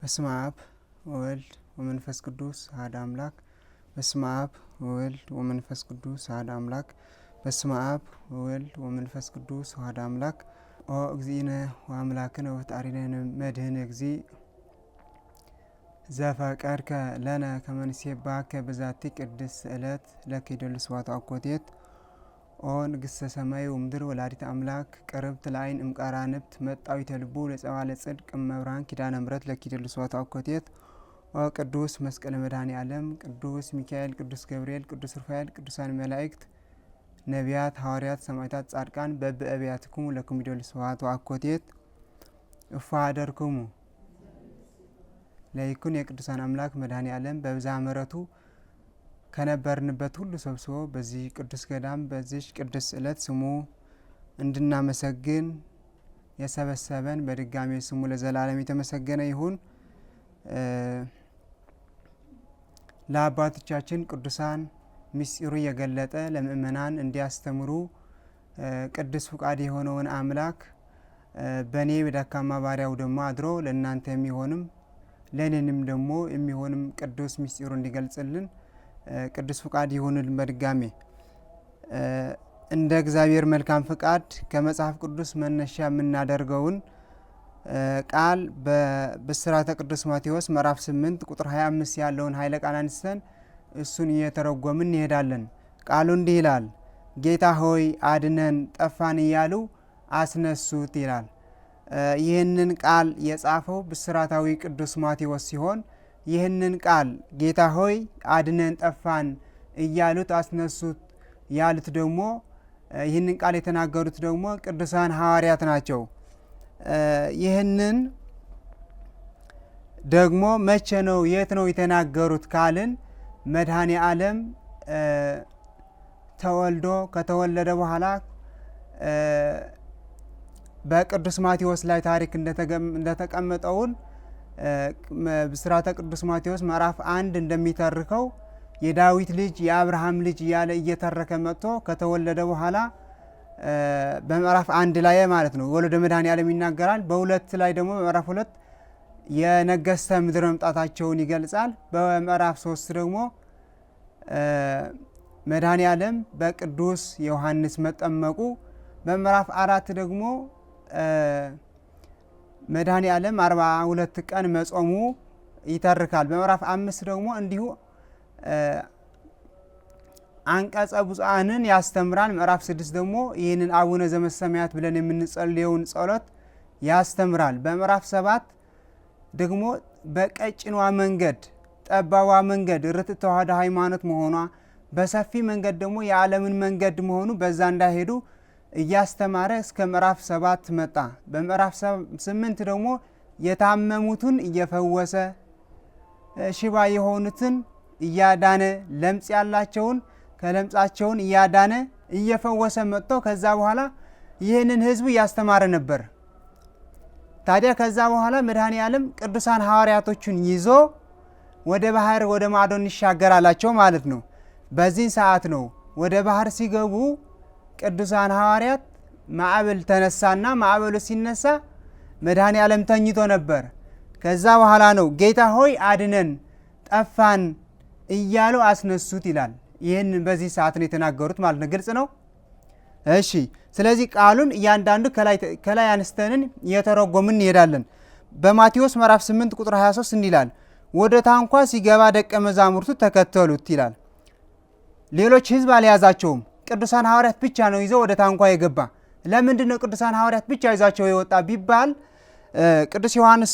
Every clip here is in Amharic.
በስመ አብ ወወልድ ወመንፈስ ቅዱስ አሐዱ አምላክ። በስመ አብ ወወልድ ወመንፈስ ቅዱስ አሐዱ አምላክ። በስመ አብ ወወልድ ወመንፈስ ቅዱስ አሐዱ አምላክ። ኦ እግዚእነ ወአምላክነ ወፈጣሪነ መድኅነ እግዚእ ዘፈቀድከ ለነ ከመ ንሴብሐከ በዛቲ ቅድስት ዕለት ለከ ይደሉ ስብሐት ወአኮቴት። ኦ ንግሥተ ሰማይ ወምድር ወላዲተ አምላክ ቅርብት ለዓይን እምቃራንብት መጣዊተ ልቡ ለጸባ ለጽድቅ እመብርሃን ኪዳነ ምሕረት ለከ ይደሉ ስብሐት ወአኮቴት። ኦ ቅዱስ መስቀለ መድኃኔ ዓለም ቅዱስ ሚካኤል ቅዱስ ገብርኤል ቅዱስ ሩፋኤል ቅዱሳን መላእክት ነቢያት ሐዋርያት ሰማዕታት ጻድቃን በበአብያትክሙ ለክሙ ይደሉ ስብሐት ወአኮቴት። እፎ አደርክሙ ለይኩን የቅዱሳን አምላክ መድኃኔ ዓለም በብዝኃ ምሕረቱ ከነበርንበት ሁሉ ሰብስቦ በዚህ ቅዱስ ገዳም በዚህ ቅዱስ ዕለት ስሙ እንድናመሰግን የሰበሰበን በድጋሚ ስሙ ለዘላለም የተመሰገነ ይሁን። ለአባቶቻችን ቅዱሳን ምስጢሩ የገለጠ ለምእመናን እንዲያስተምሩ ቅዱስ ፍቃድ የሆነውን አምላክ በእኔ በደካማ ባሪያው ደግሞ አድሮ ለእናንተ የሚሆንም ለእኔንም ደግሞ የሚሆንም ቅዱስ ምስጢሩ እንዲገልጽልን ቅዱስ ፍቃድ ይሁንልን። በድጋሜ እንደ እግዚአብሔር መልካም ፍቃድ ከመጽሐፍ ቅዱስ መነሻ የምናደርገውን ቃል በብስራተ ቅዱስ ማቴዎስ ምዕራፍ 8 ቁጥር 25 ያለውን ኃይለ ቃል አንስተን እሱን እየተረጎምን እንሄዳለን። ቃሉ እንዲህ ይላል፣ ጌታ ሆይ አድነን ጠፋን እያሉ አስነሱት ይላል። ይህንን ቃል የጻፈው ብስራታዊ ቅዱስ ማቴዎስ ሲሆን ይህንን ቃል ጌታ ሆይ አድነን ጠፋን እያሉት አስነሱት ያሉት ደግሞ ይህንን ቃል የተናገሩት ደግሞ ቅዱሳን ሐዋርያት ናቸው። ይህንን ደግሞ መቼ ነው የት ነው የተናገሩት ካልን መድኃኔ ዓለም ተወልዶ ከተወለደ በኋላ በቅዱስ ማቴዎስ ላይ ታሪክ እንደተቀመጠውን ብስራተ ቅዱስ ማቴዎስ ምዕራፍ 1 እንደሚተርከው የዳዊት ልጅ የአብርሃም ልጅ እያለ እየተረከ መጥቶ ከተወለደ በኋላ በምዕራፍ 1 ላይ ማለት ነው ወለደ መድኃኔ ዓለም ይናገራል። በ2 ላይ ደግሞ በምዕራፍ 2 የነገስተ ምድር መምጣታቸውን ይገልጻል። በምዕራፍ 3 ደግሞ መድኃኔ ዓለም በቅዱስ ዮሐንስ መጠመቁ፣ በምዕራፍ 4 ደግሞ መድኃኔ ዓለም 42 ቀን መጾሙ ይተርካል። በምዕራፍ 5 ደግሞ እንዲሁ አንቀጸ ብፁዓንን ያስተምራል። ምዕራፍ 6 ደግሞ ይህንን አቡነ ዘበሰማያት ብለን የምንጸልየውን ጸሎት ያስተምራል። በምዕራፍ 7 ደግሞ በቀጭኗ መንገድ ጠባቧ መንገድ ርትዕት ተዋሕዶ ሃይማኖት መሆኗ፣ በሰፊ መንገድ ደግሞ የዓለምን መንገድ መሆኑ በዛ እንዳይሄዱ እያስተማረ እስከ ምዕራፍ 7 መጣ። በምዕራፍ 8 ደግሞ የታመሙትን እየፈወሰ ሽባ የሆኑትን እያዳነ ለምጽ ያላቸውን ከለምጻቸውን እያዳነ እየፈወሰ መጥቶ ከዛ በኋላ ይህንን ሕዝቡ እያስተማረ ነበር። ታዲያ ከዛ በኋላ መድኃኔ ዓለም ቅዱሳን ሐዋርያቶቹን ይዞ ወደ ባህር ወደ ማዶ እንሻገር አላቸው ማለት ነው። በዚህ ሰዓት ነው ወደ ባህር ሲገቡ ቅዱሳን ሐዋርያት ማዕበል ተነሳና ማዕበሉ ሲነሳ መድኃኔ ዓለም ተኝቶ ነበር። ከዛ በኋላ ነው ጌታ ሆይ አድነን ጠፋን እያሉ አስነሱት ይላል። ይህን በዚህ ሰዓት ነው የተናገሩት ማለት ነው። ግልጽ ነው። እሺ፣ ስለዚህ ቃሉን እያንዳንዱ ከላይ አንስተንን እየተረጎምን እንሄዳለን። በማቴዎስ ምዕራፍ 8 ቁጥር 23 እንዲህ ይላል፣ ወደ ታንኳ ሲገባ ደቀ መዛሙርቱ ተከተሉት ይላል። ሌሎች ህዝብ አልያዛቸውም። ቅዱሳን ሐዋርያት ብቻ ነው ይዘው ወደ ታንኳ የገባ። ለምንድን ነው ቅዱሳን ሐዋርያት ብቻ ይዛቸው የወጣ ቢባል ቅዱስ ዮሐንስ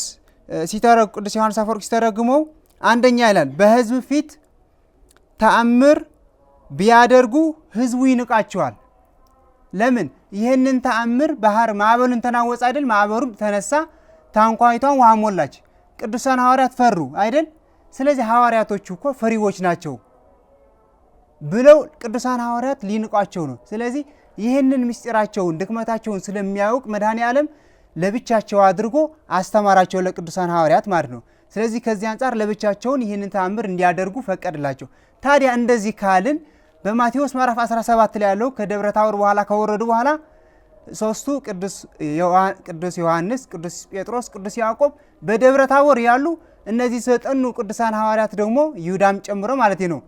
አፈወርቅ ሲተረጉመው አንደኛ ይላል በህዝብ ፊት ተአምር ቢያደርጉ ህዝቡ ይንቃቸዋል። ለምን? ይህንን ተአምር ባህር ማዕበሉን ተናወጽ አይደል? ማዕበሉም ተነሳ፣ ታንኳይቷን ውሃ ሞላች። ቅዱሳን ሐዋርያት ፈሩ አይደል? ስለዚህ ሐዋርያቶቹ እኮ ፈሪዎች ናቸው ብለው ቅዱሳን ሐዋርያት ሊንቋቸው ነው። ስለዚህ ይህንን ምስጢራቸውን ድክመታቸውን ስለሚያውቅ መድኃኔ ዓለም ለብቻቸው አድርጎ አስተማራቸው ለቅዱሳን ሐዋርያት ማለት ነው። ስለዚህ ከዚህ አንጻር ለብቻቸውን ይህንን ተአምር እንዲያደርጉ ፈቀድላቸው። ታዲያ እንደዚህ ካልን በማቴዎስ ምዕራፍ 17 ላይ ያለው ከደብረ ታቦር በኋላ ከወረዱ በኋላ ሶስቱ ቅዱስ ዮሐንስ፣ ቅዱስ ጴጥሮስ፣ ቅዱስ ያዕቆብ በደብረ ታቦር ያሉ እነዚህ ዘጠኑ ቅዱሳን ሐዋርያት ደግሞ ይሁዳም ጨምሮ ማለት ነው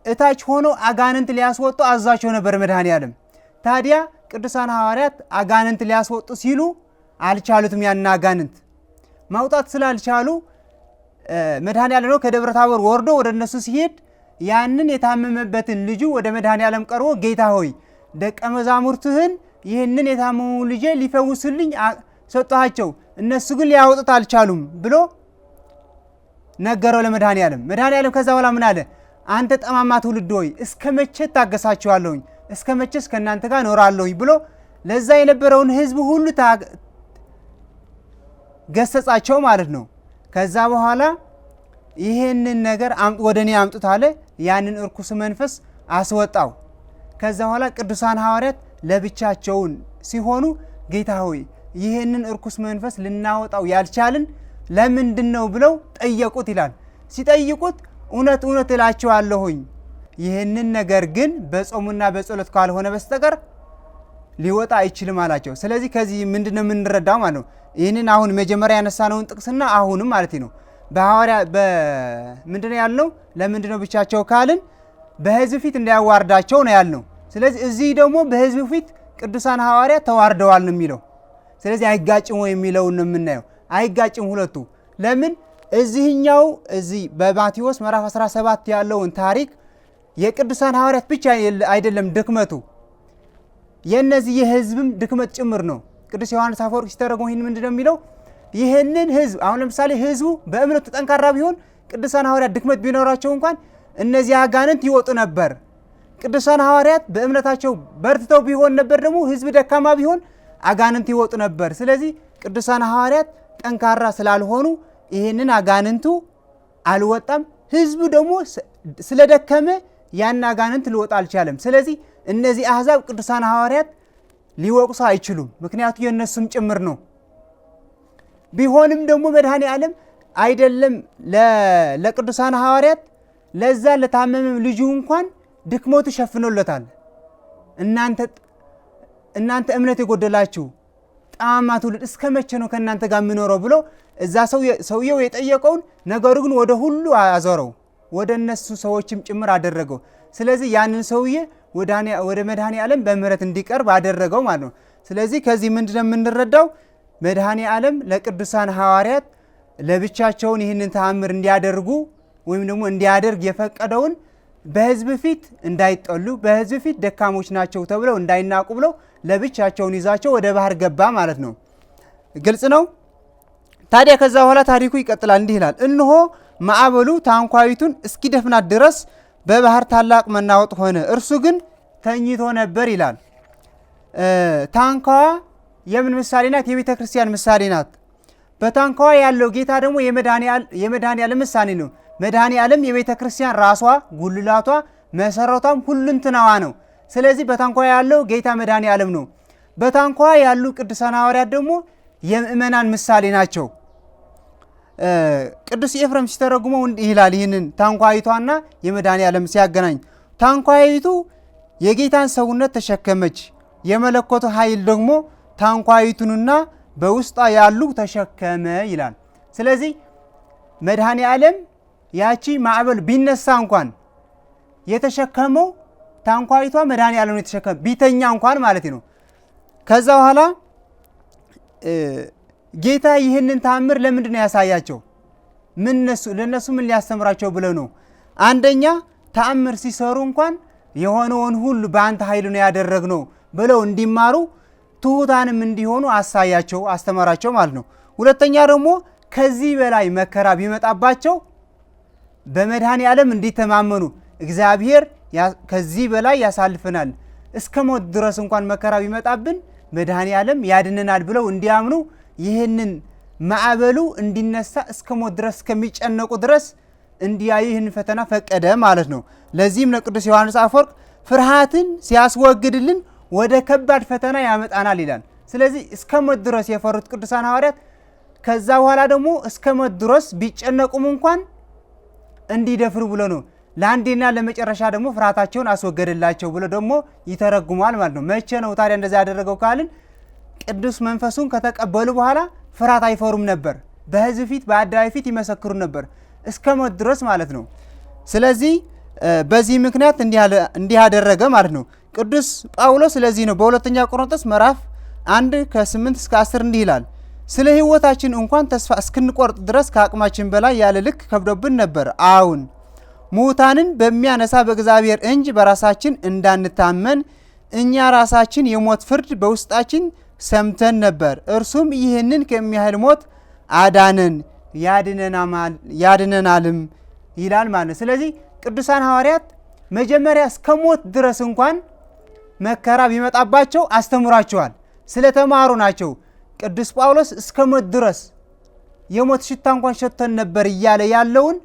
እታች ሆኖ አጋንንት ሊያስወጡ አዛቸው ነበር መድኃኔዓለም። ታዲያ ቅዱሳን ሐዋርያት አጋንንት ሊያስወጡ ሲሉ አልቻሉትም። ያን አጋንንት ማውጣት ስላልቻሉ መድኃኔዓለም ነው ከደብረ ታቦር ወርዶ ወደ እነሱ ሲሄድ ያንን የታመመበትን ልጁ ወደ መድኃኔዓለም ቀርቦ ጌታ ሆይ ደቀ መዛሙርትህን ይህንን የታመሙ ልጄ ሊፈውስልኝ ሰጣቸው፣ እነሱ ግን ሊያወጡት አልቻሉም ብሎ ነገረው ለመድኃኔዓለም። መድኃኔዓለም ከዛ በኋላ ምን አለ? አንተ ጠማማ ትውልድ ሆይ እስከ መቼ ታገሳችኋለሁኝ? እስከ መቼስ ከእናንተ ጋር እኖራለሁኝ ብሎ ለዛ የነበረውን ሕዝብ ሁሉ ገሰጻቸው ማለት ነው። ከዛ በኋላ ይህንን ነገር ወደ እኔ አምጡት አለ። ያንን እርኩስ መንፈስ አስወጣው። ከዛ በኋላ ቅዱሳን ሐዋርያት ለብቻቸውን ሲሆኑ ጌታ ሆይ ይህንን እርኩስ መንፈስ ልናወጣው ያልቻልን ለምንድን ነው ብለው ጠየቁት ይላል። ሲጠይቁት እውነት እውነት እላችኋለሁኝ ይህንን ነገር ግን በጾሙና በጸሎት ካልሆነ በስተቀር ሊወጣ አይችልም አላቸው። ስለዚህ ከዚህ ምንድነው የምንረዳው ማለት ነው? ይህንን አሁን መጀመሪያ ያነሳነውን ጥቅስና አሁንም ማለት ነው በሐዋርያ ምንድነው ያልነው? ለምንድነው ብቻቸው ካልን በሕዝብ ፊት እንዳያዋርዳቸው ነው ያልነው። ስለዚህ እዚህ ደግሞ በሕዝብ ፊት ቅዱሳን ሐዋርያት ተዋርደዋል ነው የሚለው። ስለዚህ አይጋጭም ወይ የሚለውን ነው የምናየው። አይጋጭም ሁለቱ። ለምን እዚህ በማቴዎስ ምዕራፍ 17 ያለውን ታሪክ የቅዱሳን ሐዋርያት ብቻ አይደለም ድክመቱ፣ የነዚህ የሕዝብም ድክመት ጭምር ነው። ቅዱስ ዮሐንስ አፈወርቅ ሲተረጎም ይህን ምንድነው የሚለው? ይህንን ሕዝብ አሁን ለምሳሌ ሕዝቡ በእምነቱ ጠንካራ ቢሆን ቅዱሳን ሐዋርያት ድክመት ቢኖራቸው እንኳን እነዚህ አጋንንት ይወጡ ነበር። ቅዱሳን ሐዋርያት በእምነታቸው በርትተው ቢሆን ነበር ደግሞ ሕዝብ ደካማ ቢሆን አጋንንት ይወጡ ነበር። ስለዚህ ቅዱሳን ሐዋርያት ጠንካራ ስላልሆኑ ይህንን አጋንንቱ አልወጣም። ሕዝቡ ደግሞ ስለደከመ ያን አጋንንት ሊወጣ አልቻለም። ስለዚህ እነዚህ አሕዛብ ቅዱሳን ሐዋርያት ሊወቅሱ አይችሉም፣ ምክንያቱ የእነሱም ጭምር ነው። ቢሆንም ደግሞ መድኃኔዓለም አይደለም ለቅዱሳን ሐዋርያት ለዛ ለታመመም ልጁ እንኳን ድክመቱ ሸፍኖለታል። እናንተ እምነት የጎደላችሁ ጠማማ ትውልድ እስከ መቼ ነው ከእናንተ ጋር የምኖረው ብሎ እዛ ሰውየው የጠየቀውን ነገሩ ግን ወደ ሁሉ አዞረው፣ ወደ እነሱ ሰዎችም ጭምር አደረገው። ስለዚህ ያንን ሰውዬ ወደ መድኃኔዓለም በምህረት እንዲቀርብ አደረገው ማለት ነው። ስለዚህ ከዚህ ምንድነው የምንረዳው? መድኃኔዓለም ለቅዱሳን ሐዋርያት ለብቻቸውን ይህንን ተአምር እንዲያደርጉ ወይም ደግሞ እንዲያደርግ የፈቀደውን በሕዝብ ፊት እንዳይጠሉ፣ በሕዝብ ፊት ደካሞች ናቸው ተብለው እንዳይናቁ ብለው ለብቻቸውን ይዛቸው ወደ ባህር ገባ ማለት ነው። ግልጽ ነው። ታዲያ ከዛ በኋላ ታሪኩ ይቀጥላል። እንዲህ ይላል። እነሆ ማዕበሉ ታንኳይቱን እስኪደፍናት ድረስ በባህር ታላቅ መናወጥ ሆነ፣ እርሱ ግን ተኝቶ ነበር ይላል። ታንኳዋ የምን ምሳሌ ናት? የቤተ ክርስቲያን ምሳሌ ናት። በታንኳዋ ያለው ጌታ ደግሞ የመድኃኔዓለም ምሳሌ ነው። መድኃኔዓለም የቤተ ክርስቲያን ራሷ፣ ጉልላቷ፣ መሰረቷም ሁለንተናዋ ነው። ስለዚህ በታንኳዋ ያለው ጌታ መድኃኔዓለም ነው። በታንኳዋ ያሉ ቅዱሳን ሐዋርያት ደግሞ የምእመናን ምሳሌ ናቸው። ቅዱስ ኤፍሬም ሲተረጉመው እንዲህ ይላል። ይህንን ታንኳይቷና የመድኃኔዓለም ሲያገናኝ ታንኳይቱ የጌታን ሰውነት ተሸከመች፣ የመለኮቱ ኃይል ደግሞ ታንኳይቱንና በውስጧ ያሉ ተሸከመ ይላል። ስለዚህ መድኃኔዓለም ያቺ ማዕበል ቢነሳ እንኳን የተሸከመው ታንኳይቷ መድኃኔዓለም ነው የተሸከመ ቢተኛ እንኳን ማለት ነው። ከዛ በኋላ ጌታ ይህንን ተአምር ለምንድን ነው ያሳያቸው? ለነሱ ምን ሊያስተምራቸው ብለው ነው? አንደኛ ተአምር ሲሰሩ እንኳን የሆነውን ሁሉ በአንተ ኃይል ነው ያደረግነው ብለው እንዲማሩ ትሑታንም እንዲሆኑ አስተማራቸው ማለት ነው። ሁለተኛ ደግሞ ከዚህ በላይ መከራ ቢመጣባቸው በመድኃኔዓለም እንዲተማመኑ እግዚአብሔር ከዚህ በላይ ያሳልፈናል፣ እስከ ሞት ድረስ እንኳን መከራ ቢመጣብን መድኃኔዓለም ያድነናል ብለው እንዲያምኑ ይህንን ማዕበሉ እንዲነሳ እስከ ሞት ድረስ እስከሚጨነቁ ድረስ እንዲያዩ ይህን ፈተና ፈቀደ ማለት ነው። ለዚህም ለቅዱስ ዮሐንስ አፈወርቅ ፍርሃትን ሲያስወግድልን ወደ ከባድ ፈተና ያመጣናል ይላል። ስለዚህ እስከ ሞት ድረስ የፈሩት ቅዱሳን ሐዋርያት ከዛ በኋላ ደግሞ እስከ ሞት ድረስ ቢጨነቁም እንኳን እንዲደፍሩ ብሎ ነው። ለአንዴና ለመጨረሻ ደግሞ ፍርሃታቸውን አስወገደላቸው ብሎ ደግሞ ይተረጉማል ማለት ነው። መቼ ነው ታዲያ እንደዛ ያደረገው ካልን ቅዱስ መንፈሱን ከተቀበሉ በኋላ ፍርሃት አይፈሩም ነበር። በሕዝብ ፊት በአደባባይ ፊት ይመሰክሩ ነበር እስከ ሞት ድረስ ማለት ነው። ስለዚህ በዚህ ምክንያት እንዲህ ያደረገ ማለት ነው ቅዱስ ጳውሎስ። ስለዚህ ነው በሁለተኛ ቆሮንቶስ ምዕራፍ 1 ከ8 እስከ 10 እንዲህ ይላል፣ ስለ ሕይወታችን እንኳን ተስፋ እስክንቆርጥ ድረስ ከአቅማችን በላይ ያለ ልክ ከብዶብን ነበር። አሁን ሙታንን በሚያነሳ በእግዚአብሔር እንጂ በራሳችን እንዳንታመን እኛ ራሳችን የሞት ፍርድ በውስጣችን ሰምተን ነበር። እርሱም ይህንን ከሚያህል ሞት አዳነን ያድነናልም ይላል ማለት ነው። ስለዚህ ቅዱሳን ሐዋርያት መጀመሪያ እስከ ሞት ድረስ እንኳን መከራ ቢመጣባቸው አስተምሯቸዋል፣ ስለተማሩ ናቸው። ቅዱስ ጳውሎስ እስከ ሞት ድረስ የሞት ሽታ እንኳን ሸተን ነበር እያለ ያለውን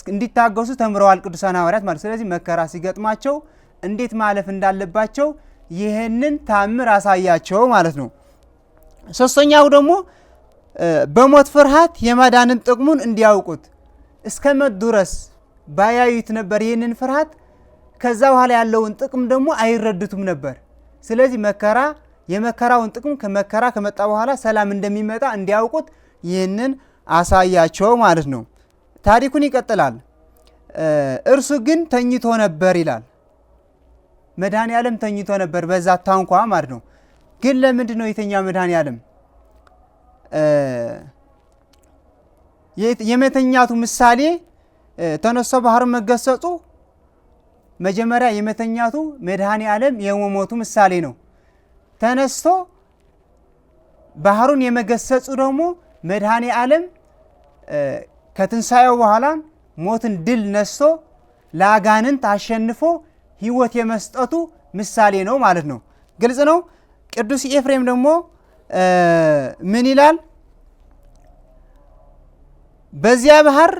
እንዲታገሱ ተምረዋል ቅዱሳን ሐዋርያት ማለት። ስለዚህ መከራ ሲገጥማቸው እንዴት ማለፍ እንዳለባቸው ይህንን ታምር አሳያቸው ማለት ነው። ሶስተኛው ደግሞ በሞት ፍርሃት የማዳንን ጥቅሙን እንዲያውቁት እስከ ሞት ድረስ ባያዩት ነበር ይህንን ፍርሃት። ከዛ በኋላ ያለውን ጥቅም ደግሞ አይረዱትም ነበር። ስለዚህ የመከራውን ጥቅም ከመከራ ከመጣ በኋላ ሰላም እንደሚመጣ እንዲያውቁት ይህንን አሳያቸው ማለት ነው። ታሪኩን ይቀጥላል። እርሱ ግን ተኝቶ ነበር ይላል። መድኃኔ ዓለም ተኝቶ ነበር በዛ ታንኳ ማለት ነው። ግን ለምንድን ነው የተኛው መድኃኔ ዓለም? የመተኛቱ ምሳሌ ተነስቶ ባህሩን መገሰጹ መጀመሪያ የመተኛቱ መድኃኔ ዓለም የመሞቱ ምሳሌ ነው። ተነስቶ ባህሩን የመገሰጹ ደግሞ መድኃኔ ዓለም ከትንሣኤው በኋላ ሞትን ድል ነስቶ ለአጋንንት አሸንፎ ሕይወት የመስጠቱ ምሳሌ ነው ማለት ነው። ግልጽ ነው። ቅዱስ ኤፍሬም ደግሞ ምን ይላል? በዚያ ባህር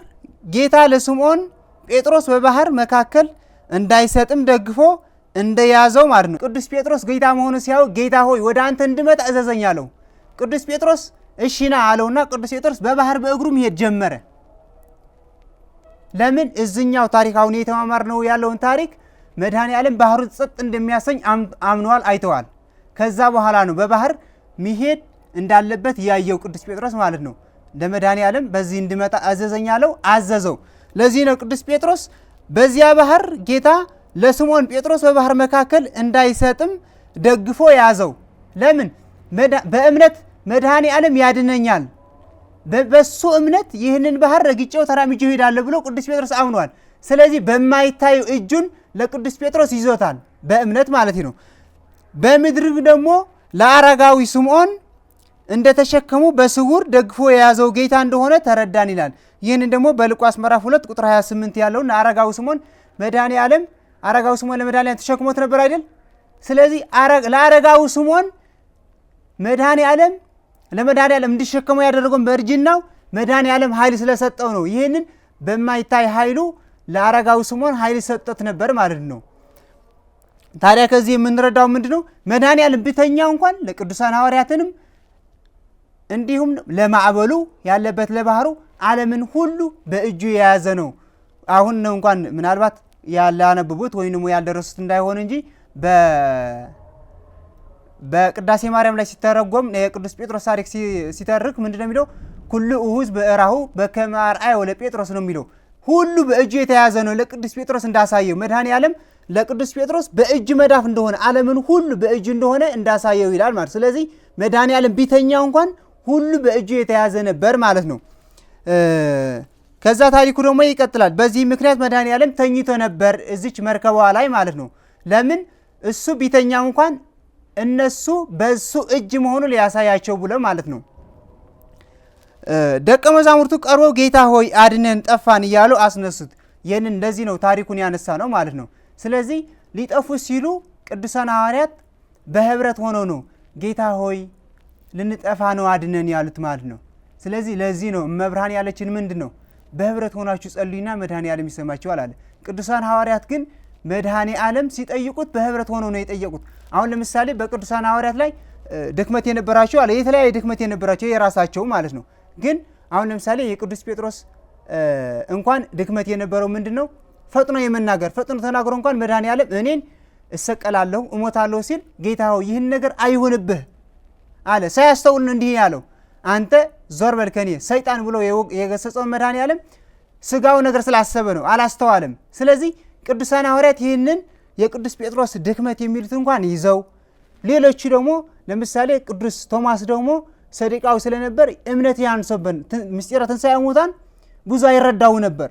ጌታ ለስምዖን ጴጥሮስ በባህር መካከል እንዳይሰጥም ደግፎ እንደያዘው ማለት ነው። ቅዱስ ጴጥሮስ ጌታ መሆኑ ሲያውቅ ጌታ ሆይ ወደ አንተ እንድመጣ እዘዘኝ አለው። ቅዱስ ጴጥሮስ እሺና አለውና ቅዱስ ጴጥሮስ በባህር በእግሩ መሄድ ጀመረ። ለምን? እዝኛው ታሪክ አሁን የተማማርነው ያለውን ታሪክ መድኃኔ ዓለም ባህሩን ጸጥ እንደሚያሰኝ አምነዋል፣ አይተዋል። ከዛ በኋላ ነው በባህር መሄድ እንዳለበት ያየው ቅዱስ ጴጥሮስ ማለት ነው። ለመድኃኔ ዓለም በዚህ እንድመጣ አዘዘኝ አለው፣ አዘዘው። ለዚህ ነው ቅዱስ ጴጥሮስ በዚያ ባህር ጌታ ለስምዖን ጴጥሮስ በባህር መካከል እንዳይሰጥም ደግፎ ያዘው። ለምን? በእምነት መድኃኔ ዓለም ያድነኛል፣ በሱ እምነት ይህንን ባህር ረግጬው ተራምጄው እሄዳለሁ ብሎ ቅዱስ ጴጥሮስ አምኗል። ስለዚህ በማይታዩ እጁን ለቅዱስ ጴጥሮስ ይዞታል፣ በእምነት ማለት ነው። በምድር ደግሞ ለአረጋዊ ስምዖን እንደተሸከሙ በስውር ደግፎ የያዘው ጌታ እንደሆነ ተረዳን ይላል። ይህንን ደግሞ በሉቃስ ምዕራፍ 2 ቁጥር 28 ያለውን አረጋዊ ስምዖን መድኃኔ ዓለም አረጋዊ ስምዖን ለመድኃኔ ዓለም ተሸክሞት ነበር አይደል? ስለዚህ ለአረጋዊ ስምዖን መድኃኔ ዓለም ለመድኃኔ ዓለም እንዲሸከመው ያደረገው በእርጅናው መድኃኔ ዓለም ኃይል ስለሰጠው ነው። ይህንን በማይታይ ኃይሉ ለአረጋዊ ስምዖን ኃይል ሰጠት ነበር ማለት ነው። ታዲያ ከዚህ የምንረዳው ምንድነው? መድኃኔ ዓለም ቢተኛው እንኳን ለቅዱሳን ሐዋርያትንም እንዲሁም ለማዕበሉ ያለበት ለባህሩ ዓለምን ሁሉ በእጁ የያዘ ነው። አሁን ነው እንኳን ምናልባት ያላነብቡት ወይም ደግሞ ያልደረሱት እንዳይሆን እንጂ በቅዳሴ ማርያም ላይ ሲተረጎም የቅዱስ ጴጥሮስ ታሪክ ሲተርክ ምንድነው የሚለው? ኩሉ እሁዝ በእራሁ በከመ አርአዮ ለጴጥሮስ ነው የሚለው። ሁሉ በእጁ የተያዘ ነው። ለቅዱስ ጴጥሮስ እንዳሳየው መድኃኔ ዓለም ለቅዱስ ጴጥሮስ በእጅ መዳፍ እንደሆነ ዓለምን ሁሉ በእጅ እንደሆነ እንዳሳየው ይላል ማለት። ስለዚህ መድኃኔ ዓለም ቢተኛው እንኳን ሁሉ በእጁ የተያዘ ነበር ማለት ነው። ከዛ ታሪኩ ደግሞ ይቀጥላል። በዚህ ምክንያት መድኃኔ ዓለም ተኝቶ ነበር እዚች መርከቧ ላይ ማለት ነው። ለምን? እሱ ቢተኛው እንኳን እነሱ በሱ እጅ መሆኑ ሊያሳያቸው ብሎ ማለት ነው። ደቀ መዛሙርቱ ቀርበው ጌታ ሆይ አድነን ጠፋን እያሉ አስነሱት። ይህንን እንደዚህ ነው ታሪኩን ያነሳ ነው ማለት ነው። ስለዚህ ሊጠፉ ሲሉ ቅዱሳን ሐዋርያት በህብረት ሆነው ነው ጌታ ሆይ ልንጠፋ ነው አድነን ያሉት ማለት ነው። ስለዚህ ለዚህ ነው እመብርሃን ያለችን ምንድን ነው? በህብረት ሆናችሁ ጸልዩና መድኃኔ ዓለም ይሰማችኋል አለ። ቅዱሳን ሐዋርያት ግን መድኃኔ ዓለም ሲጠይቁት በህብረት ሆነው ነው የጠየቁት። አሁን ለምሳሌ በቅዱሳን ሐዋርያት ላይ ድክመት የነበራቸው አለ፣ የተለያየ ድክመት የነበራቸው የራሳቸው ማለት ነው። ግን አሁን ለምሳሌ የቅዱስ ጴጥሮስ እንኳን ድክመት የነበረው ምንድን ነው? በህብረት ሆኖ ነው። መድኃኔ ዓለም ፈጥኖ የመናገር ፈጥኖ ተናግሮ እንኳን መድኃኔዓለም እኔን እሰቀላለሁ እሞታለሁ ሲል ጌታ ሆይ ይህን ነገር አይሁንብህ አለ። ሳያስተውል እንዲህ ያለው አንተ ዞር በል ከኔ ሰይጣን ብሎ የገሰጸው መድኃኔዓለም ስጋው ነገር ስላሰበ ነው፣ አላስተዋለም። ስለዚህ ቅዱሳን ሐዋርያት ይህንን የቅዱስ ጴጥሮስ ድክመት የሚሉት እንኳን ይዘው ሌሎቹ ደግሞ ለምሳሌ ቅዱስ ቶማስ ደግሞ ሰዲቃዊ ስለነበር እምነት ያንሰበን ምስጢረ ትንሣኤ ሙታን ብዙ አይረዳው ነበር።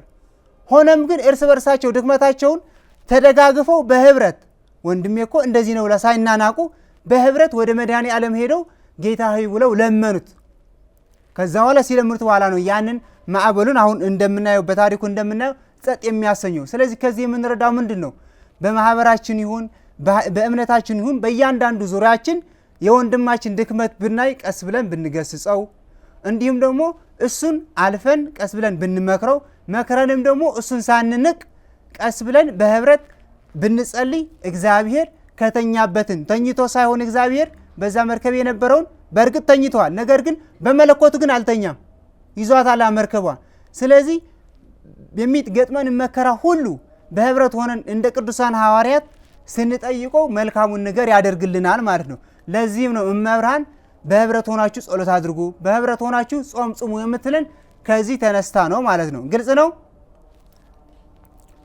ሆነም ግን እርስ በርሳቸው ድክመታቸውን ተደጋግፈው በህብረት ወንድሜ እኮ እንደዚህ ነው ሳይናናቁ በህብረት ወደ መድኃኔዓለም ሄደው ጌታ ሆይ ብለው ለመኑት። ከዛ በኋላ ሲለምኑት በኋላ ነው ያንን ማዕበሉን አሁን እንደምናየው በታሪኩ እንደምናየው ጸጥ የሚያሰኘው። ስለዚህ ከዚህ የምንረዳው ምንድን ነው? በማህበራችን ይሁን በእምነታችን ይሁን በእያንዳንዱ ዙሪያችን የወንድማችን ድክመት ብናይ ቀስ ብለን ብንገስጸው፣ እንዲሁም ደግሞ እሱን አልፈን ቀስ ብለን ብንመክረው፣ መክረንም ደግሞ እሱን ሳንንቅ ቀስ ብለን በህብረት ብንጸልይ እግዚአብሔር ከተኛበትን ተኝቶ ሳይሆን እግዚአብሔር በዛ መርከብ የነበረውን በእርግጥ ተኝተዋል፣ ነገር ግን በመለኮቱ ግን አልተኛም፣ ይዟታል መርከቧ። ስለዚህ የሚገጥመን መከራ ሁሉ በህብረት ሆነን እንደ ቅዱሳን ሐዋርያት ስንጠይቀው መልካሙን ነገር ያደርግልናል ማለት ነው። ለዚህም ነው እመብርሃን በህብረት ሆናችሁ ጸሎት አድርጉ፣ በህብረት ሆናችሁ ጾም ጽሙ የምትለን ከዚህ ተነስታ ነው ማለት ነው። ግልጽ ነው።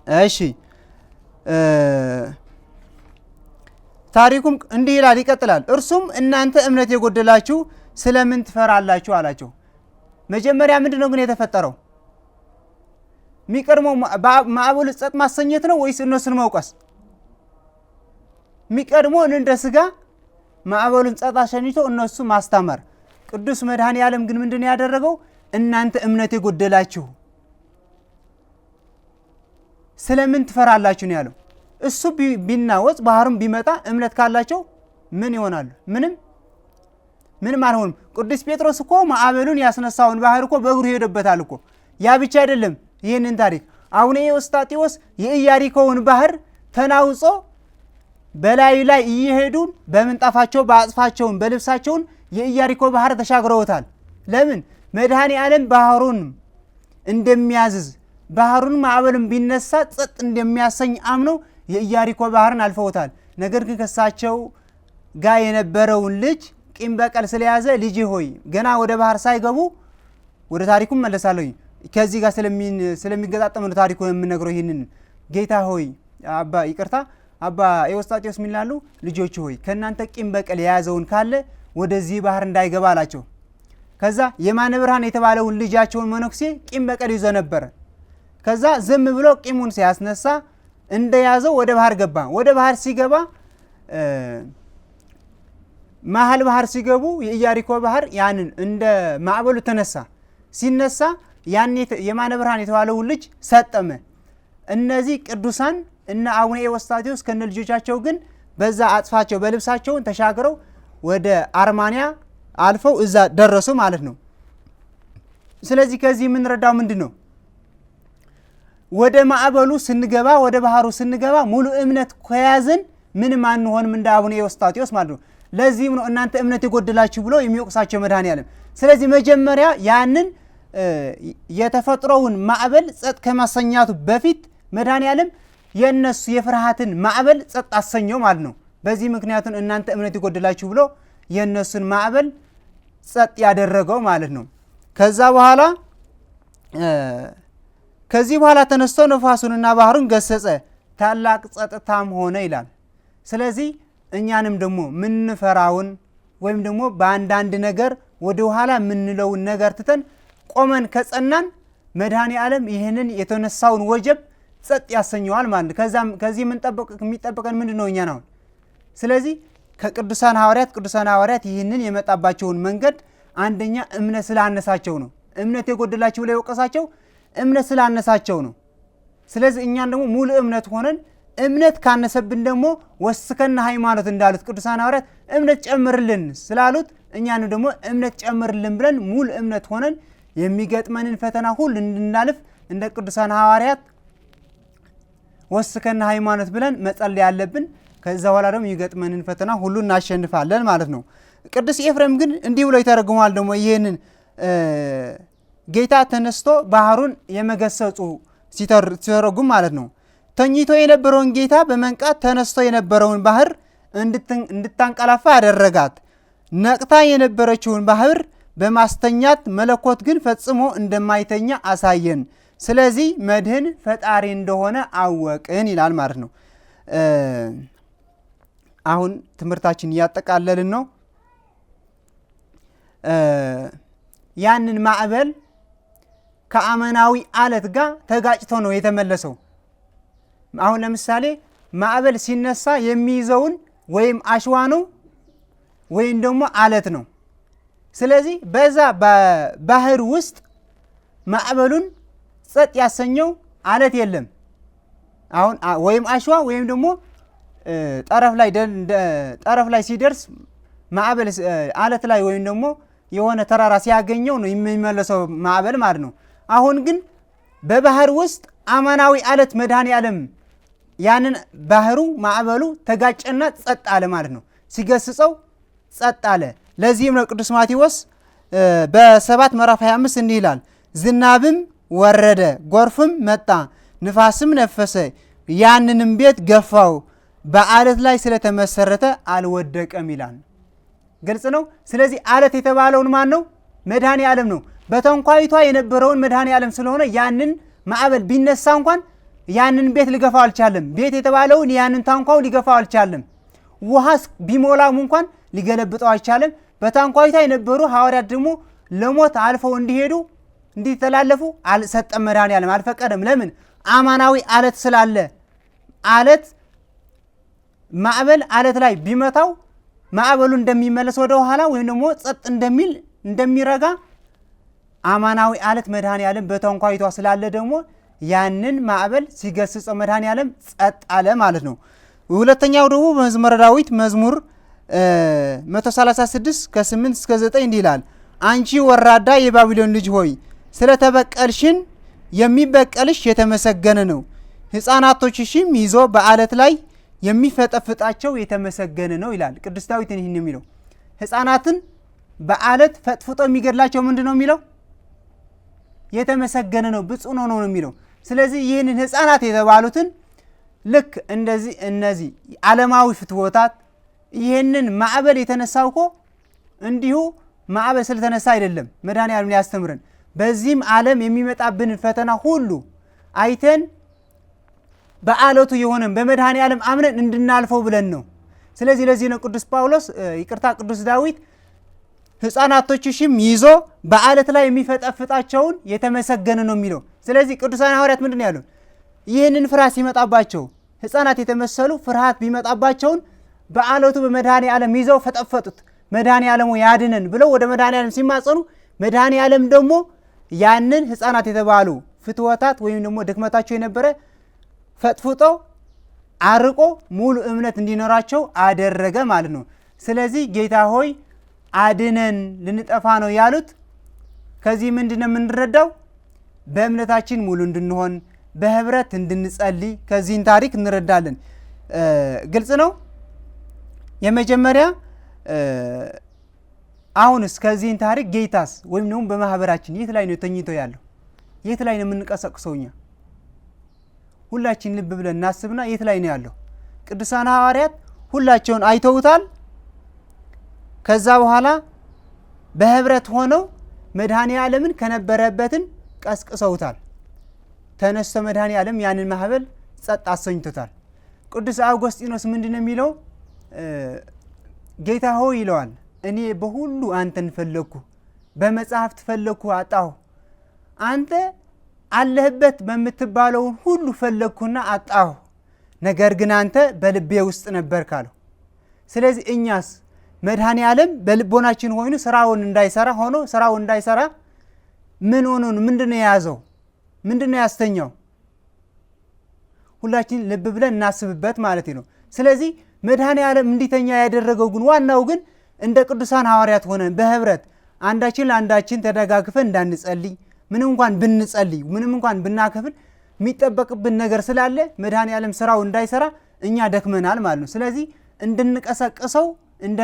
እሺ ታሪኩም እንዲህ ይላል፣ ይቀጥላል። እርሱም እናንተ እምነት የጎደላችሁ ስለምን ትፈራላችሁ አላቸው። መጀመሪያ ምንድነው ግን የተፈጠረው? የሚቀድመው ማዕበሉ ጸጥ ማሰኘት ነው ወይስ እነሱን መውቀስ? የሚቀድመው እንደ ስጋ ማዕበሉን ጸጥ አሰኝቶ እነሱ ማስተማር። ቅዱስ መድኃኔዓለም ግን ምንድነው ያደረገው? እናንተ እምነት የጎደላችሁ ስለምን ትፈራላችሁ ነው ያለው። እሱ ቢናወጥ ባህሩም ቢመጣ እምነት ካላቸው ምን ይሆናሉ? ምንም አልሆንም። ቅዱስ ጴጥሮስ እኮ ማዕበሉን ያስነሳውን ባህር እኮ በእግሩ ሄደበታል እኮ። ያ ብቻ አይደለም። ይህንን ታሪክ አቡነ ኤዎስጣቴዎስ የኢያሪኮውን ባህር ተናውጾ በላዩ ላይ እየሄዱ በምንጣፋቸው በአጽፋቸውን በልብሳቸውን የኢያሪኮ ባህር ተሻግረውታል። ለምን? መድኃኔዓለም ባህሩን እንደሚያዝዝ ባህሩን ማዕበሉን ቢነሳ ጸጥ እንደሚያሰኝ አምነው የኢያሪኮ ባህርን አልፈውታል። ነገር ግን ከሳቸው ጋር የነበረውን ልጅ ቂም በቀል ስለያዘ ልጅ ሆይ ገና ወደ ባህር ሳይገቡ ወደ ታሪኩም መለሳለሁ። ከዚህ ጋር ስለሚገጣጠም ነው ታሪኩ የምነግረው። ይህንን ጌታ ሆይ አባ ይቅርታ አባ ኤዎስጣቴዎስ ሚላሉ ልጆች ሆይ ከናንተ ቂም በቀል የያዘውን ካለ ወደዚህ ባህር እንዳይገባ አላቸው። ከዛ የማነ ብርሃን የተባለውን ልጃቸውን መነኩሴ ቂም በቀል ይዞ ነበር። ከዛ ዝም ብሎ ቂሙን ሲያስነሳ እንደያዘው ወደ ባህር ገባ። ወደ ባህር ሲገባ መሀል ባህር ሲገቡ የኢያሪኮ ባህር ያንን እንደ ማዕበሉ ተነሳ። ሲነሳ ያን የማነ ብርሃን የተባለውን ልጅ ሰጠመ። እነዚህ ቅዱሳን እነ አቡነ ኤዎስጣቴዎስ ከነ ልጆቻቸው ግን በዛ አጽፋቸው በልብሳቸውን ተሻግረው ወደ አርማንያ አልፈው እዛ ደረሱ ማለት ነው። ስለዚህ ከዚህ የምንረዳው ምንድን ነው? ወደ ማዕበሉ ስንገባ ወደ ባህሩ ስንገባ ሙሉ እምነት ከያዝን ምንም አንሆንም እንደ አቡነ ኤዎስጣቴዎስ ማለት ነው። ለዚህም ነው እናንተ እምነት የጎደላችሁ ብሎ የሚወቅሳቸው መድኃኔዓለም። ስለዚህ መጀመሪያ ያንን የተፈጥሮውን ማዕበል ጸጥ ከማሰኛቱ በፊት መድኃኔዓለም የነሱ የፍርሃትን ማዕበል ጸጥ አሰኘው ማለት ነው። በዚህ ምክንያቱን እናንተ እምነት የጎደላችሁ ብሎ የነሱን ማዕበል ጸጥ ያደረገው ማለት ነው። ከዚህ በኋላ ተነስቶ ነፋሱንና ባህሩን ገሰጸ፣ ታላቅ ጸጥታም ሆነ ይላል። ስለዚህ እኛንም ደግሞ ምንፈራውን ወይም ደግሞ በአንዳንድ ነገር ወደ ኋላ ምንለውን ነገር ትተን ቆመን ከጸናን መድኃኔዓለም ይህንን የተነሳውን ወጀብ ጸጥ ያሰኘዋል ማለት ነው። ከዚህ የሚጠበቀን ምንድን ነው? እኛ ነው። ስለዚህ ከቅዱሳን ሐዋርያት ይህንን የመጣባቸውን መንገድ አንደኛ እምነት ስላነሳቸው ነው። እምነት የጎደላቸው ላይ ወቀሳቸው እምነት ስላነሳቸው ነው። ስለዚህ እኛን ደግሞ ሙሉ እምነት ሆነን እምነት ካነሰብን ደግሞ ወስከና ሃይማኖት እንዳሉት ቅዱሳን ሐዋርያት እምነት ጨምርልን ስላሉት እኛን ደግሞ እምነት ጨምርልን ብለን ሙሉ እምነት ሆነን የሚገጥመንን ፈተና ሁሉ እንድናልፍ እንደ ቅዱሳን ሐዋርያት ወስከና ሃይማኖት ብለን መጸለይ ያለብን። ከዛ በኋላ ደግሞ የሚገጥመንን ፈተና ሁሉ እናሸንፋለን ማለት ነው። ቅዱስ ኤፍሬም ግን እንዲህ ብሎ ይተረጉማል ደግሞ ይህንን ጌታ ተነስቶ ባህሩን የመገሰጹ ሲተረጉም ማለት ነው። ተኝቶ የነበረውን ጌታ በመንቃት ተነስቶ የነበረውን ባህር እንድታንቀላፋ አደረጋት። ነቅታ የነበረችውን ባህር በማስተኛት መለኮት ግን ፈጽሞ እንደማይተኛ አሳየን። ስለዚህ መድህን ፈጣሪ እንደሆነ አወቅን ይላል ማለት ነው። አሁን ትምህርታችን እያጠቃለልን ነው። ያንን ማዕበል ከአመናዊ አለት ጋር ተጋጭቶ ነው የተመለሰው። አሁን ለምሳሌ ማዕበል ሲነሳ የሚይዘውን ወይም አሸዋ ነው ወይም ደግሞ አለት ነው። ስለዚህ በዛ በባህር ውስጥ ማዕበሉን ጸጥ ያሰኘው አለት የለም። አሁን ወይም አሸዋ ወይም ደግሞ ጠረፍ ላይ ሲደርስ ማዕበል አለት ላይ ወይም ደግሞ የሆነ ተራራ ሲያገኘው ነው የሚመለሰው ማዕበል ማለት ነው። አሁን ግን በባህር ውስጥ አማናዊ አለት መድኃኔዓለም ያንን ባህሩ ማዕበሉ ተጋጨና ጸጥ አለ ማለት ነው። ሲገስጸው ጸጥ አለ። ለዚህም ነው ቅዱስ ማቴዎስ በ7 ምዕራፍ 25 እንዲህ ይላል፣ ዝናብም ወረደ፣ ጎርፍም መጣ፣ ንፋስም ነፈሰ፣ ያንንም ቤት ገፋው፣ በአለት ላይ ስለተመሰረተ አልወደቀም ይላል። ግልጽ ነው። ስለዚህ አለት የተባለውን ማን ነው? መድኃኔዓለም ነው። በተንኳይቷ የነበረውን መድኃኔዓለም ስለሆነ ያንን ማዕበል ቢነሳ እንኳን ያንን ቤት ሊገፋው አልቻለም። ቤት የተባለውን ያንን ታንኳው ሊገፋው አልቻለም። ውሃስ ቢሞላም እንኳን ሊገለብጠው አልቻለም። በታንኳይቷ የነበሩ ሐዋርያት ደግሞ ለሞት አልፈው እንዲሄዱ እንዲተላለፉ አልሰጠም። መድኃኔዓለም አልፈቀደም። ለምን? አማናዊ አለት ስላለ። አለት ማዕበል አለት ላይ ቢመታው ማዕበሉ እንደሚመለስ ወደ ኋላ ወይም ደግሞ ጸጥ እንደሚረጋ አማናዊ አለት መድኃኔዓለም በታንኳይቷ ስላለ ደግሞ ያንን ማዕበል ሲገስጸው መድኃኔዓለም ጸጥ አለ ማለት ነው። ሁለተኛው ደግሞ በመዝሙረ ዳዊት መዝሙር 136 ከ8 እስከ 9 እንዲህ ይላል፣ አንቺ ወራዳ የባቢሎን ልጅ ሆይ ስለተበቀልሽን የሚበቀልሽ የተመሰገነ ነው። ሕፃናቶችሽም ይዞ በአለት ላይ የሚፈጠፍጣቸው የተመሰገነ ነው ይላል ቅዱስ ዳዊት። ይህን የሚለው ሕፃናትን በአለት ፈጥፍጦ የሚገድላቸው ምንድን ነው የሚለው? የተመሰገነ ነው፣ ብፁዕ ነው የሚለው። ስለዚህ ይህንን ሕፃናት የተባሉትን ልክ እንደዚህ እነዚህ ዓለማዊ ፍትወታት ይህንን ማዕበል የተነሳው እኮ እንዲሁ ማዕበል ስለተነሳ አይደለም። መድኃኔዓለም ሊያስተምረን በዚህም ዓለም የሚመጣብንን ፈተና ሁሉ አይተን በአለቱ የሆነን በመድኃኔዓለም አምነን እንድናልፈው ብለን ነው። ስለዚህ ለዚህ ነው ቅዱስ ዳዊት ሕፃናቶችሽም ይዞ በአለት ላይ የሚፈጠፍጣቸውን የተመሰገነ ነው የሚለው። ስለዚህ ቅዱሳን ሐዋርያት ምንድን ነው ያሉት? ይህንን ፍርሃት ሲመጣባቸው ሕፃናት የተመሰሉ ፍርሃት ቢመጣባቸውን በአለቱ በመድኃኔዓለም ይዘው ፈጠፈጡት። መድኃኔዓለሙ ያድነን ብለው ወደ መድኃኔዓለም ሲማጸኑ መድኃኔዓለም ደግሞ ያንን ሕፃናት የተባሉ ፍትወታት ወይም ደግሞ ድክመታቸው የነበረ ፈጥፍጦ አርቆ ሙሉ እምነት እንዲኖራቸው አደረገ ማለት ነው። ስለዚህ ጌታ ሆይ አድነን ልንጠፋ ነው ያሉት ከዚህ ምንድነው የምንረዳው? በእምነታችን ሙሉ እንድንሆን በህብረት እንድንጸልይ ከዚህን ታሪክ እንረዳለን። ግልጽ ነው። የመጀመሪያ አሁንስ ከዚህን ታሪክ ጌታስ ወይም ደግሞ በማህበራችን የት ላይ ነው ተኝተው ያለው? የት ላይ ነው የምንቀሰቅሰው? እኛ ሁላችን ልብ ብለን እናስብና የት ላይ ነው ያለው? ቅዱሳን ሐዋርያት ሁላቸውን አይተውታል። ከዛ በኋላ በህብረት ሆነው መድኃኔዓለምን ከነበረበትን ቀስቅሰውታል። ተነስቶ መድኃኔዓለም ያንን ማህበል ጸጥ አሰኝቶታል። ቅዱስ አውግስጢኖስ ምንድነው የሚለው? ጌታ ሆይ ይለዋል፣ እኔ በሁሉ አንተን ፈለግኩ፣ በመጽሐፍት ፈለግኩ አጣሁ። አንተ አለህበት በምትባለውን ሁሉ ፈለግኩና አጣሁ፣ ነገር ግን አንተ በልቤ ውስጥ ነበር ካለው። ስለዚህ እኛስ መድኃኔዓለም በልቦናችን ሆኖ ስራውን እንዳይሰራ ምን ሆኖ ምንድነው የያዘው? ምንድነው ያስተኛው? ሁላችን ልብ ብለን እናስብበት ማለት ነው። ስለዚህ መድኃኔዓለም እንዲተኛ ያደረገው ግን ዋናው ግን እንደ ቅዱሳን ሐዋርያት ሆነን በህብረት አንዳችን ለአንዳችን ተደጋግፈን እንዳንጸልይ፣ ምንም እንኳን ብንጸልይ ምንም እንኳን ብናከፍል የሚጠበቅብን ነገር ስላለ መድኃኔዓለም ስራው እንዳይሰራ እኛ ደክመናል ማለት ነው። ስለዚህ እንድንቀሰቅሰው እንደ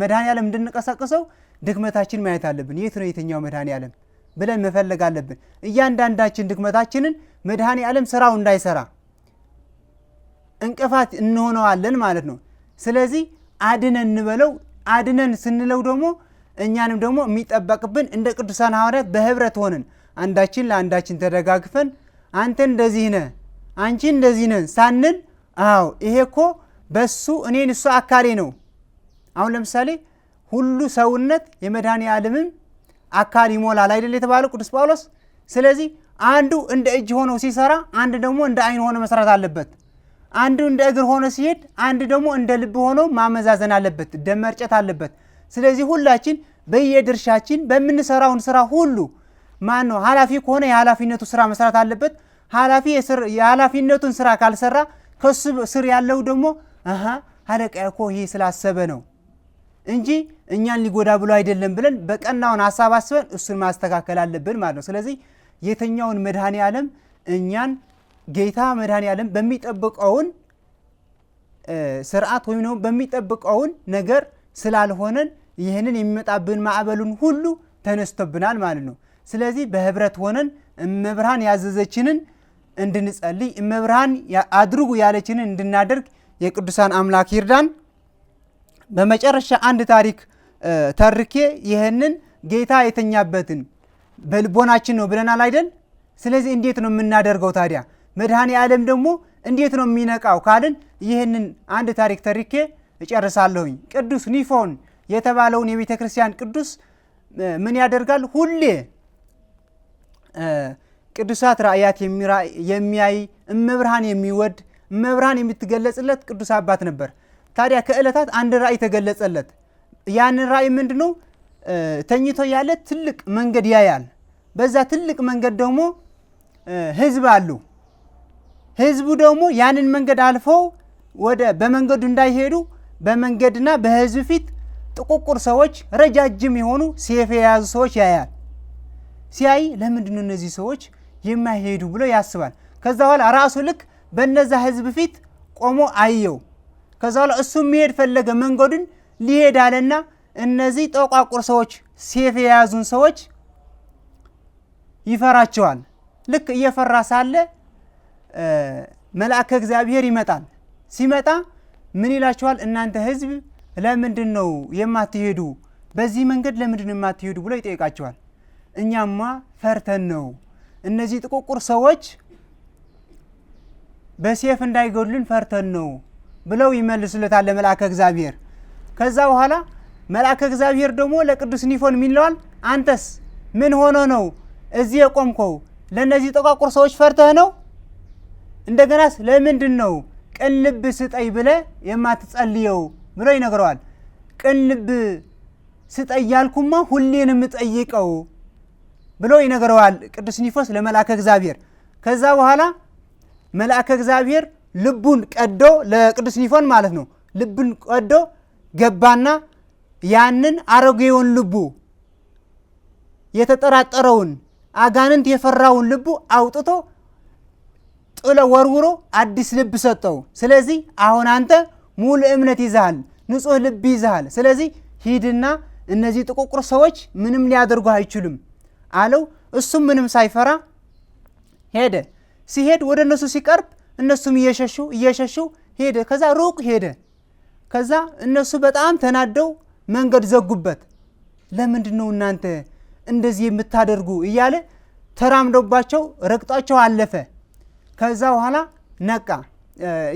መድኃኔዓለም እንድንቀሰቅሰው ድክመታችን ማየት አለብን። የት ነው የተኛው መድኃኔዓለም ብለን መፈለግ አለብን። እያንዳንዳችን ድክመታችንን መድኃኔዓለም ስራው እንዳይሰራ እንቅፋት እንሆነዋለን ማለት ነው። ስለዚህ አድነን እንበለው። አድነን ስንለው ደግሞ እኛንም ደግሞ የሚጠበቅብን እንደ ቅዱሳን ሐዋርያት በህብረት ሆነን አንዳችን ለአንዳችን ተደጋግፈን አንተ እንደዚህ ነህ አንቺ እንደዚህ ነህ ሳንል አዎ ይሄ እኮ በሱ እኔን እሱ አካሌ ነው። አሁን ለምሳሌ ሁሉ ሰውነት የመድኃኔ ዓለምን አካል ይሞላል አይደል የተባለው ቅዱስ ጳውሎስ። ስለዚህ አንዱ እንደ እጅ ሆኖ ሲሰራ አንድ ደግሞ እንደ አይን ሆኖ መስራት አለበት። አንዱ እንደ እግር ሆኖ ሲሄድ አንድ ደግሞ እንደ ልብ ሆኖ ማመዛዘን አለበት፣ ደም መርጨት አለበት። ስለዚህ ሁላችን በየድርሻችን በምንሰራውን ስራ ሁሉ ማን ነው ኃላፊ ከሆነ የኃላፊነቱ ስራ መስራት አለበት። ኃላፊ የኃላፊነቱን ስራ ካልሰራ ከሱ ስር ያለው ደግሞ አለቃ እኮ ይሄ ስላሰበ ነው እንጂ እኛን ሊጎዳ ብሎ አይደለም ብለን በቀናውን ሐሳብ አስበን እሱን ማስተካከል አለብን ማለት ነው። ስለዚህ የተኛውን መድኃኔ ዓለም እኛን ጌታ መድኃኔ ዓለም በሚጠብቀውን ስርዓት ወይም ነው በሚጠብቀውን ነገር ስላልሆነን ይህንን የሚመጣብን ማዕበሉን ሁሉ ተነስተብናል ማለት ነው። ስለዚህ በህብረት ሆነን እመብርሃን ያዘዘችንን እንድንጸልይ እመብርሃን አድርጉ ያለችንን እንድናደርግ የቅዱሳን አምላክ ይርዳን። በመጨረሻ አንድ ታሪክ ተርኬ ይህንን ጌታ የተኛበትን በልቦናችን ነው ብለናል አይደል? ስለዚህ እንዴት ነው የምናደርገው ታዲያ? መድኃኔ ዓለም ደግሞ እንዴት ነው የሚነቃው ካልን ይህንን አንድ ታሪክ ተርኬ እጨርሳለሁኝ። ቅዱስ ኒፎን የተባለውን የቤተ ክርስቲያን ቅዱስ ምን ያደርጋል? ሁሌ ቅዱሳት ራእያት የሚያይ እመብርሃን የሚወድ እመብርሃን የምትገለጽለት ቅዱስ አባት ነበር። ታዲያ ከዕለታት አንድ ራእይ ተገለጸለት። ያንን ራእይ ምንድነው? ተኝቶ ያለ ትልቅ መንገድ ያያል። በዛ ትልቅ መንገድ ደግሞ ህዝብ አሉ። ህዝቡ ደግሞ ያንን መንገድ አልፈው ወደ በመንገዱ እንዳይሄዱ በመንገድና በህዝብ ፊት ጥቁቁር ሰዎች ረጃጅም የሆኑ ሰይፍ የያዙ ሰዎች ያያል። ሲያይ ለምንድነው እነዚህ ሰዎች የማይሄዱ ብሎ ያስባል። ከዛ በኋላ ራሱ ልክ በነዛ ህዝብ ፊት ቆሞ አየው። ከዛ በኋላ እሱ መሄድ ፈለገ። መንገዱን ሊሄድ አለና እነዚህ ጠቋቁር ሰዎች ሰይፍ የያዙን ሰዎች ይፈራቸዋል። ልክ እየፈራ ሳለ መልአከ እግዚአብሔር ይመጣል። ሲመጣ ምን ይላቸዋል? እናንተ ህዝብ ለምንድነው የማትሄዱ? በዚህ መንገድ ለምንድነው የማትሄዱ ብሎ ይጠይቃቸዋል። እኛማ ፈርተን ነው እነዚህ ጥቁቁር ሰዎች በሰይፍ እንዳይገድሉን ፈርተን ነው ብለው ይመልሱለታል ለመልአከ እግዚአብሔር። ከዛ በኋላ መልአከ እግዚአብሔር ደግሞ ለቅዱስ ኒፎን ይለዋል፣ አንተስ ምን ሆኖ ነው እዚህ የቆምከው? ለነዚህ ጥቋቁር ሰዎች ፈርተህ ነው? እንደገናስ ለምንድን ነው ቅን ልብ ስጠይ ብለህ የማትጸልየው ብሎ ይነግረዋል። ቅን ልብ ስጠይ ያልኩማ ሁሌን የምጠይቀው ብሎ ይነግረዋል ቅዱስ ኒፎስ ለመልአከ እግዚአብሔር። ከዛ በኋላ መልአከ እግዚአብሔር ልቡን ቀዶ ለቅዱስ ኒፎን ማለት ነው ልቡን ቀዶ ገባና ያንን አሮጌውን ልቡ የተጠራጠረውን አጋንንት የፈራውን ልቡ አውጥቶ ጥሎ ወርውሮ አዲስ ልብ ሰጠው። ስለዚህ አሁን አንተ ሙሉ እምነት ይዘሃል፣ ንጹህ ልብ ይዘሃል። ስለዚህ ሂድና እነዚህ ጥቁቁር ሰዎች ምንም ሊያደርጉ አይችሉም አለው። እሱም ምንም ሳይፈራ ሄደ። ሲሄድ ወደ እነሱ ሲቀርብ እነሱም እየሸሹ ሄደ። ከዛ ሩቅ ሄደ። ከዛ እነሱ በጣም ተናደው መንገድ ዘጉበት። ለምንድነው እናንተ እንደዚህ የምታደርጉ እያለ ተራምዶባቸው ረግጧቸው አለፈ። ከዛ በኋላ ነቃ።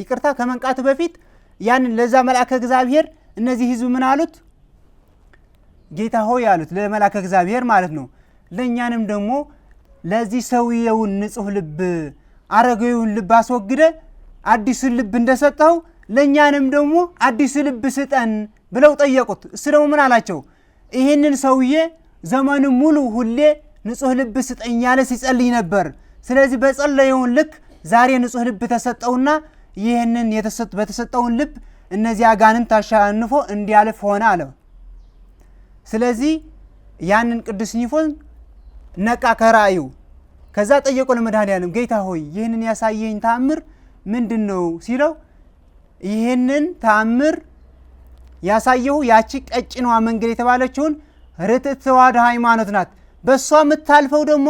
ይቅርታ ከመንቃቱ በፊት ያንን ለዛ መልአከ እግዚአብሔር እነዚህ ህዝብ ምን አሉት? ጌታ ሆይ አሉት ለመልአከ እግዚአብሔር ማለት ነው፣ ለኛንም ደግሞ ለዚህ ሰውየውን ንጹህ ልብ አረጋዊውን ልብ አስወግደ አዲስ ልብ እንደሰጠው ለኛንም ደግሞ አዲስ ልብ ስጠን ብለው ጠየቁት። እሱ ደግሞ ምን አላቸው? ይሄንን ሰውዬ ዘመኑ ሙሉ ሁሌ ንጹህ ልብ ስጠኝ ያለ ሲጸልይ ነበር። ስለዚህ በጸለየውን ልክ ዛሬ ንጹህ ልብ ተሰጠውና ይሄንን በተሰጠውን ልብ እነዚህ አጋንንት አሸንፎ እንዲያልፍ ሆነ አለው። ስለዚህ ያንን ቅዱስ ኒፎን ነቃ ከራእዩ። ከዛ ጠየቆ ለመድኃኔዓለም፣ ጌታ ሆይ ይህንን ያሳየኝ ተአምር ምንድነው ሲለው፣ ይህንን ተአምር ያሳየው ያቺ ቀጭኗ መንገድ የተባለችውን ርትዕት ተዋሕዶ ሃይማኖት ናት። በሷ የምታልፈው ደግሞ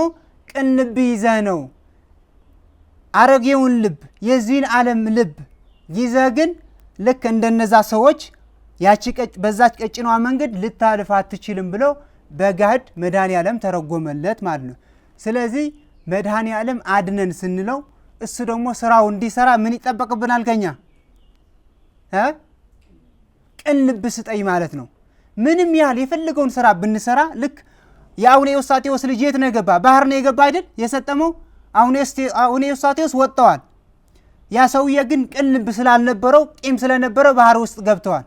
ቅን ልብ ይዘህ ነው። አሮጌውን ልብ የዚህን ዓለም ልብ ጊዜ ግን ልክ እንደነዛ ሰዎች ያቺ በዛች ቀጭኗ መንገድ ልታልፍ አትችልም ብለው በጋድ መድኃኔዓለም ተረጎመለት ማለት ነው። ስለዚህ መድኃኔዓለም አድነን ስንለው እሱ ደግሞ ስራው እንዲሰራ ምን ይጠበቅብናል ከኛ? ቅን ልብ ስጠኝ ማለት ነው። ምንም ያህል የፈለገውን ስራ ብንሰራ ልክ የአቡነ ኤዎስጣቴዎስ ልጅ የት ነው የገባ? ባህር ነው የገባ አይደል? የሰጠመው አቡነ ኤዎስጣቴዎስ ወጥተዋል። ያ ሰውዬ ግን ቅን ልብ ስላልነበረው ቂም ስለነበረው ባህር ውስጥ ገብተዋል።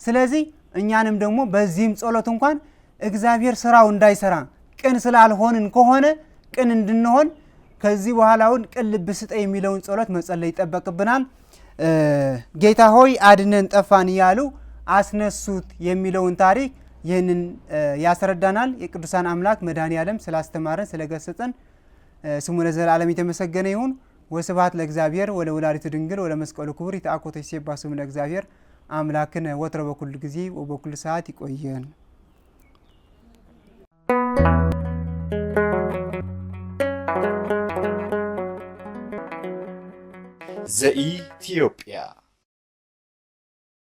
ስለዚህ እኛንም ደግሞ በዚህም ጸሎት እንኳን እግዚአብሔር ስራው እንዳይሰራ ቅን ስላልሆንን ከሆነ ቅን እንድንሆን ከዚህ በኋላውን ቅን ልብ ስጠኝ የሚለውን ጸሎት መጸለይ ይጠበቅብናል። ጌታ ሆይ አድነን ጠፋን እያሉ አስነሱት የሚለውን ታሪክ ይህንን ያስረዳናል። የቅዱሳን አምላክ መድኃኔዓለም ስላስተማረን ስለገሰጸን ስሙ ለዘላለም የተመሰገነ ይሁን። ወስብሐት ለእግዚአብሔር ወለወላዲቱ ድንግል ወለመስቀሉ ክቡር። ይትአኮተ ይሴባ ስሙ ለእግዚአብሔር አምላክን ወትረ በኩል ጊዜ ወበኩል ሰዓት ይቆየን። ዘኢትዮጵያ